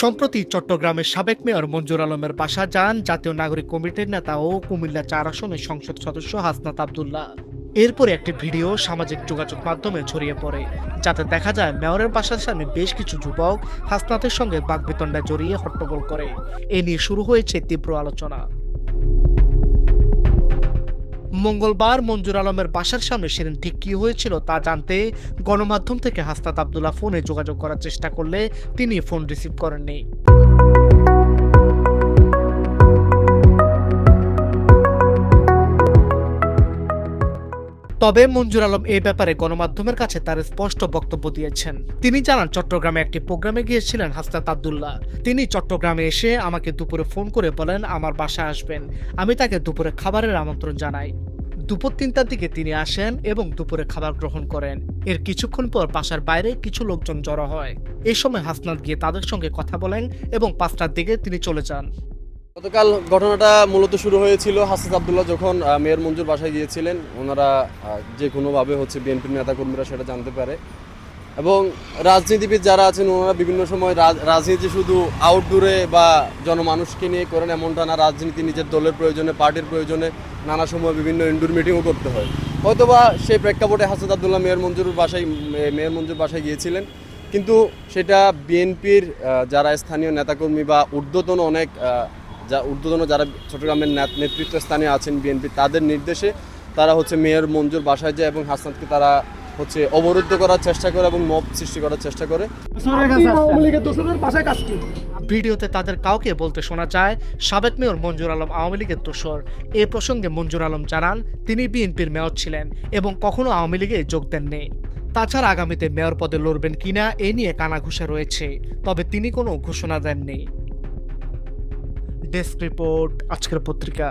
সম্প্রতি চট্টগ্রামের সাবেক মেয়র মঞ্জুর আলমের বাসা যান জাতীয় নাগরিক কমিটির নেতা ও কুমিল্লা ৪ আসনের সংসদ সদস্য হাসনাত আব্দুল্লাহ। এরপরে একটি ভিডিও সামাজিক যোগাযোগ মাধ্যমে ছড়িয়ে পড়ে, যাতে দেখা যায় মেয়রের বাসার সামনে বেশ কিছু যুবক হাসনাতের সঙ্গে বাকবিতণ্ডায় জড়িয়ে হট্টগোল করে। এ নিয়ে শুরু হয়েছে তীব্র আলোচনা। মঙ্গলবার মঞ্জুর আলমের বাসার সামনে সেদিন ঠিক কি হয়েছিল তা জানতে গণমাধ্যম থেকে হাসনাত আব্দুল্লাহ ফোনে যোগাযোগ করার চেষ্টা করলে তিনি ফোন রিসিভ করেননি। তবে মঞ্জুর আলম এই ব্যাপারে গণমাধ্যমের কাছে তার স্পষ্ট বক্তব্য দিয়েছেন। তিনি জানান, চট্টগ্রামে একটি প্রোগ্রামে গিয়েছিলেন হাসনাত আব্দুল্লাহ। তিনি চট্টগ্রামে এসে আমাকে দুপুরে ফোন করে বলেন আমার বাসায় আসবেন। আমি তাকে দুপুরে খাবারের আমন্ত্রণ জানাই। দুপুর ৩টার দিকে তিনি আসেন এবং দুপুরে খাবার গ্রহণ করেন। এর কিছুক্ষণ পর বাসার বাইরে কিছু লোকজন জড়ো হয়। এই সময় হাসনাত গিয়ে তাদের সঙ্গে কথা বলেন এবং ৫টার দিকে তিনি চলে যান। গতকাল ঘটনাটা মূলত শুরু হয়েছিল হাসনাত আব্দুল্লাহ যখন মেয়র মঞ্জুর বাসায় গিয়েছিলেন। ওনারা যে কোনোভাবে বিএনপির নেতাকর্মীরা সেটা জানতে পারে এবং রাজনীতিবিদ যারা আছেন ওনারা বিভিন্ন সময় রাজনীতি শুধু আউটডোরে বা জনমানুষকে নিয়ে করেন এমনটা না। রাজনীতি নিজের দলের প্রয়োজনে, পার্টির প্রয়োজনে নানা সময় বিভিন্ন ইনডোর মিটিংও করতে হয়। হয়তোবা সেই প্রেক্ষাপটে হাসনাত আব্দুল্লাহ মেয়র মঞ্জুর বাসায় গিয়েছিলেন, কিন্তু সেটা বিএনপির যারা স্থানীয় নেতাকর্মী বা ঊর্ধ্বতন যারা চট্টগ্রামের নেতৃত্ব স্থানীয় আছেন বিএনপি, তাদের নির্দেশে তারা মেয়র মঞ্জুর বাসায় যায় এবং হাসনাতকে তারা অবরুদ্ধ করার চেষ্টা করে এবং মব সৃষ্টি করার চেষ্টা করে। ভিডিওতে তাদের কাউকে বলতে শোনা যায় সাবেক মেয়র মঞ্জুর আলম আওয়ামী লীগের দোসর। এ প্রসঙ্গে মঞ্জুর আলম জানান, তিনি বিএনপির মেয়র ছিলেন এবং কখনো আওয়ামী লীগে যোগ দেননি। তাছাড়া আগামীতে মেয়র পদে লড়বেন কিনা এ নিয়ে কানাঘুষা রয়েছে, তবে তিনি কোনো ঘোষণা দেননি। ডেস্ক রিপোর্ট, আজকের পত্রিকা।